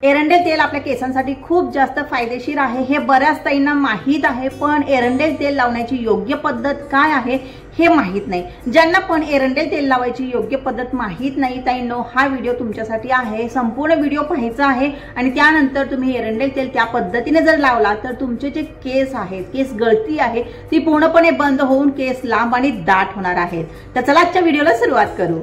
एरंडेल तेल आपल्या केसांसाठी खूप जास्त फायदेशीर आहे हे बऱ्याच ताईंना माहित आहे, पण एरंडेल तेल लावण्याची योग्य पद्धत काय आहे हे माहित नाही। ज्यांना पण एरंडेल तेल लावायची योग्य पद्धत माहित नाही ताईंनो, हा व्हिडिओ तुमच्यासाठी आहे। संपूर्ण व्हिडिओ पाहायचा आहे आणि त्यानंतर तुम्ही एरंडेल तेल त्या पद्धतीने जर लावला तर तुमचे जे केस आहेत, केस गळती आहे ती पूर्णपणे बंद होऊन केस लांब आणि दाट होणार आहेत। तर चला आजच्या व्हिडिओला सुरुवात करू।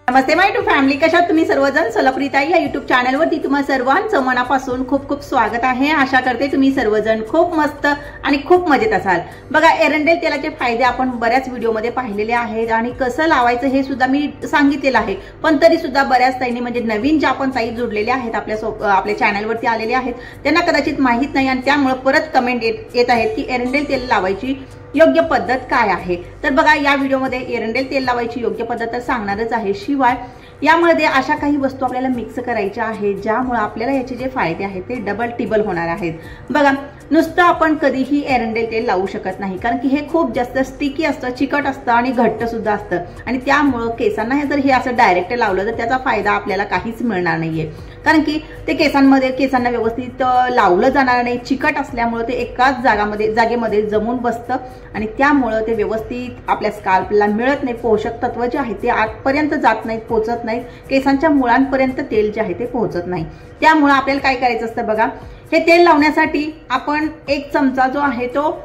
नमस्ते माय टू फॅमिली, कशा तुम्ही सर्वजण। सोलापुरीताई या युट्यूब चॅनलवरती तुम्हा सर्वांचं मनापासून खूप खूप स्वागत आहे। आशा करते तुम्ही सर्वजण खूप मस्त आणि खूप मजेत असाल। बघा, एरंडेल तेलाचे फायदे आपण बऱ्याच व्हिडिओमध्ये पाहिलेले आहेत आणि कसं लावायचं हे सुद्धा मी सांगितलेलं आहे, पण तरी सुद्धा बऱ्याच ताईंनी म्हणजे नवीन ज्या पण ताई जोडलेल्या आहेत आपल्या चॅनलवरती आलेले आहेत त्यांना कदाचित माहित नाही आणि त्यामुळे परत कमेंट येत आहेत की एरंडेल तेल लावायची योग्य पद्धत काय आहे। तर बघा, या व्हिडिओमध्ये एरंडेल तेल लावायची योग्य पद्धत तर सांगणारच आहे, शिवाय यामध्ये अशा काही वस्तू आपल्याला मिक्स करायच्या आहेत ज्यामुळे आपल्याला याचे जे फायदे आहेत ते डबल टिबल होणार आहेत। बघा, नुसतं आपण कधीही एरंडेल तेल लावू शकत नाही, कारण की हे खूप जास्त स्टिकी असतं, चिकट असतं आणि घट्ट सुद्धा असतं आणि त्यामुळे केसांना हे जर हे असं डायरेक्ट लावलं तर त्याचा फायदा आपल्याला काहीच मिळणार नाहीये, कारण की ते केसांना व्यवस्थित लावलं जाणार नाही। चिकट असल्यामुळे ते एकाच जागेमध्ये जमून बसतं आणि त्यामुळे ते व्यवस्थित आपल्या स्काल्पला मिळत नाही। पोषक तत्व जे आहे ते आतपर्यंत जात नाहीत, पोहोचत नाहीत, केसांच्या मुळांपर्यंत तेल जे आहे ते पोहोचत नाही। त्यामुळे आपल्याला काय करायचं असतं बघा, हे तेल लावण्यासाठी आपण एक चमचा जो आहे तो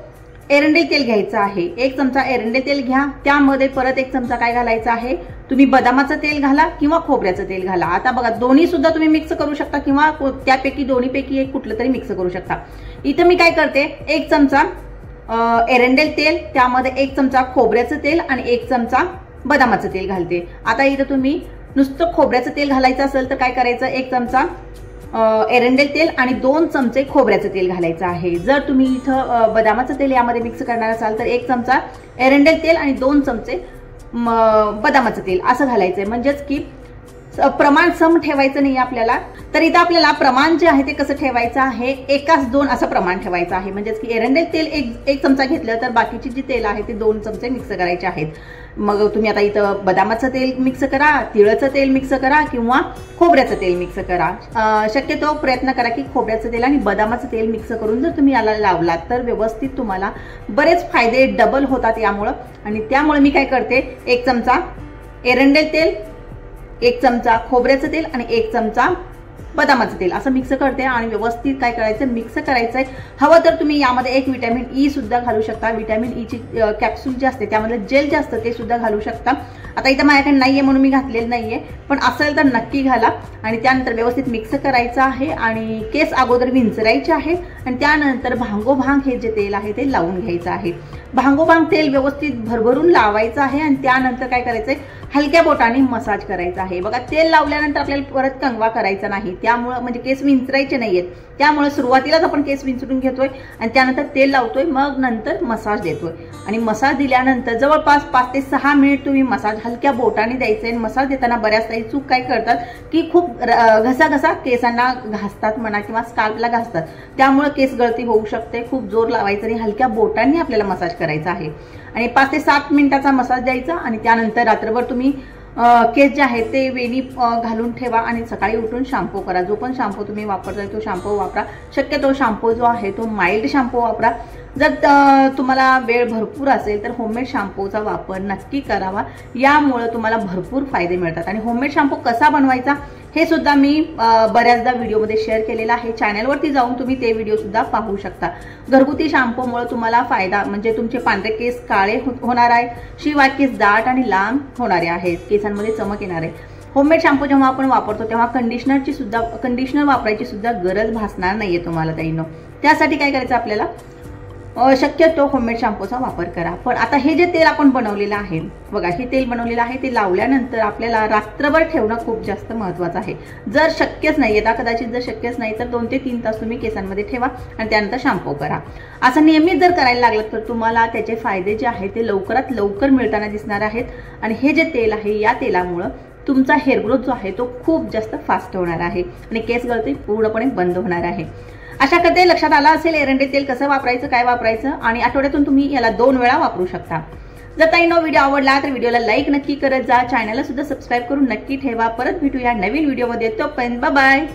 एरंडेल तेल घ्यायचा आहे। एक चमचा एरंडेल तेल घ्या, त्यामध्ये परत एक चमचा काय घालायचं आहे, तुम्ही बदामाचं तेल घाला किंवा खोबऱ्याचं तेल घाला। आता बघा, दोन्ही सुद्धा तुम्ही मिक्स करू शकता किंवा त्यापैकी दोन्हीपैकी एक कुठलं तरी मिक्स करू शकता। इथं मी काय करते, एक चमचा एरंडेल तेल, त्यामध्ये एक चमचा खोबऱ्याचं तेल आणि एक चमचा बदामाचं तेल घालते। आता इथं तुम्ही नुसतं खोबऱ्याचं तेल घालायचं असेल तर काय करायचं, एक चमचा एरंडेल तेल आणि 2 चमचे खोबऱ्याचं तेल घालायचं आहे। जर तुम्ही इथं बदामाचं तेल यामध्ये मिक्स करणार असाल तर एक चमचा एरंडेल तेल आणि 2 चमचे बदामाचं तेल असं घालायचंय, म्हणजेच की प्रमाण सम ठेवायचं नाही आपल्याला। तर इथं आपल्याला प्रमाण जे आहे ते कसं ठेवायचं आहे, 1:2 असं प्रमाण ठेवायचं आहे, म्हणजेच की एरंडेल तेल एक चमचा घेतलं तर बाकीची जी तेल आहे ते 2 चमचे मिक्स करायचे आहेत। मग तुम्ही आता इथं बदामाचं तेल मिक्स करा, तिळाचं तेल मिक्स करा किंवा खोबऱ्याचं तेल मिक्स करा। शक्यतो प्रयत्न करा की खोबऱ्याचं तेल आणि बदामाचं तेल मिक्स करून जर तुम्ही याला लावलात तर व्यवस्थित तुम्हाला बरेच फायदे डबल होतात यामुळं। आणि त्यामुळे मी काय करते, एक चमचा एरंडेल तेल, एक चमचा खोबऱ्याचं तेल आणि एक चमचा बदामाचं तेल असं मिक्स करते आणि व्यवस्थित काय करायचं, मिक्स करायचंय। हवं तर तुम्ही यामध्ये एक विटॅमिन ई सुद्धा घालू शकता, विटॅमिन ई ची कॅप्सूल जे असते त्यामध्ये जेल जे असतं ते सुद्धा घालू शकता। आता इथं माझ्याकडे नाहीये म्हणून मी घातलेलं नाहीये, पण असेल तर नक्की घाला आणि त्यानंतर व्यवस्थित मिक्स करायचं आहे आणि केस अगोदर विंचरायचे आहे आणि त्यानंतर भांगोभांग हे जे तेल आहे ते लावून घ्यायचं आहे। भांगोभांग तेल व्यवस्थित भरभरून लावायचं आहे आणि त्यानंतर काय करायचंय, हलक्या बोटाने मसाज करायचा आहे। बघा, तेल लावल्यानंतर आपल्याला परत कंगवा करायचा नाही, त्यामुळे म्हणजे केस विंचरायचे नाहीयेत, त्यामुळे सुरुवातीलाच आपण केस विंचरून घेतोय आणि त्यानंतर तेल लावतोय, मग नंतर मसाज देतोय आणि मसाज दिल्यानंतर जवळपास 5 ते 6 मिनिट तुम्ही मसाज हलक्या बोटाने द्यायचे। आणि मसाज देताना बऱ्याच काही चूक काय करतात की खूप घसा केसांना घासतात म्हणा किंवा स्काल्पला घासतात, त्यामुळे केस गळती होऊ शकते। खूप जोर लावायचं आणि हलक्या बोटांनी आपल्याला मसाज करायचा आहे आणि 5 ते 7 मिनिटाचा मसाज द्यायचा आणि त्यानंतर रात्रभर तुम्ही केस जे आहे ते वेणी घालून ठेवा आणि सकाळी उठून शॅम्पू करा। जो पण शॅम्पू तुम्ही वापरताय तो शॅम्पू वापरा। शक्यतो शॅम्पू जो आहे तो माइल्ड शॅम्पू वापरा। जर तुम्हाला वेळ भरपूर असेल तर होममेड शॅम्पूचा वापर नक्की करावा, यामुळे तुम्हाला भरपूर फायदे मिळतात। आणि होममेड शॅम्पू कसा बनवायचा हे सुद्धा मी बऱ्याचदा व्हिडिओमध्ये शेअर केलेला आहे, चॅनलवरती जाऊन तुम्ही ते व्हिडिओ सुद्धा पाहू शकता। घरगुती शॅम्पूमुळे तुम्हाला फायदा म्हणजे तुमचे पांढरे केस काळे होणार आहेत, शिवाय केस दाट आणि लांब होणारे आहेत, केसांमध्ये चमक येणार आहे। होममेड शॅम्पू जेव्हा आपण वापरतो तेव्हा कंडिशनर वापरायची सुद्धा गरज भासणार नाहीये तुम्हाला ताईंनो। त्यासाठी काय करायचं, आपल्याला शक्यतो होममेड शॅम्पूचा वापर करा। पण आता हे जे तेल आपण बनवलेलं आहे बघा, हे तेल बनवलेलं आहे ते लावल्यानंतर आपल्याला रात्रभर ठेवणं खूप जास्त महत्त्वाचं आहे। जर शक्यच नाही, कदाचित जर शक्यच नाही तर 2 ते 3 तास तुम्ही केसांमध्ये ठेवा आणि त्यानंतर शॅम्पू करा। असं नियमित जर करायला लागलं तर तुम्हाला त्याचे फायदे जे आहेत ते लवकरात लवकर मिळताना दिसणार आहेत आणि हे जे तेल आहे या तेलामुळे तुमचा हेअर ग्रोथ जो आहे तो खूप जास्त फास्ट होणार आहे आणि केस गळती पूर्णपणे बंद होणार आहे। अशा करते लक्षात आला असेल एरंडेल तेल कसं वापरायचं, काय वापरायचं आणि आठवड्यातून तुम्ही याला 2 वेळा वापरू शकता। जर ताईंनो व्हिडिओ आवडला तर व्हिडिओला लाईक नक्की करत जा, चॅनलला सुद्धा सबस्क्राईब करून नक्की ठेवा। परत भेटूया नवीन व्हिडिओमध्ये, तोपर्यंत बाय बाय।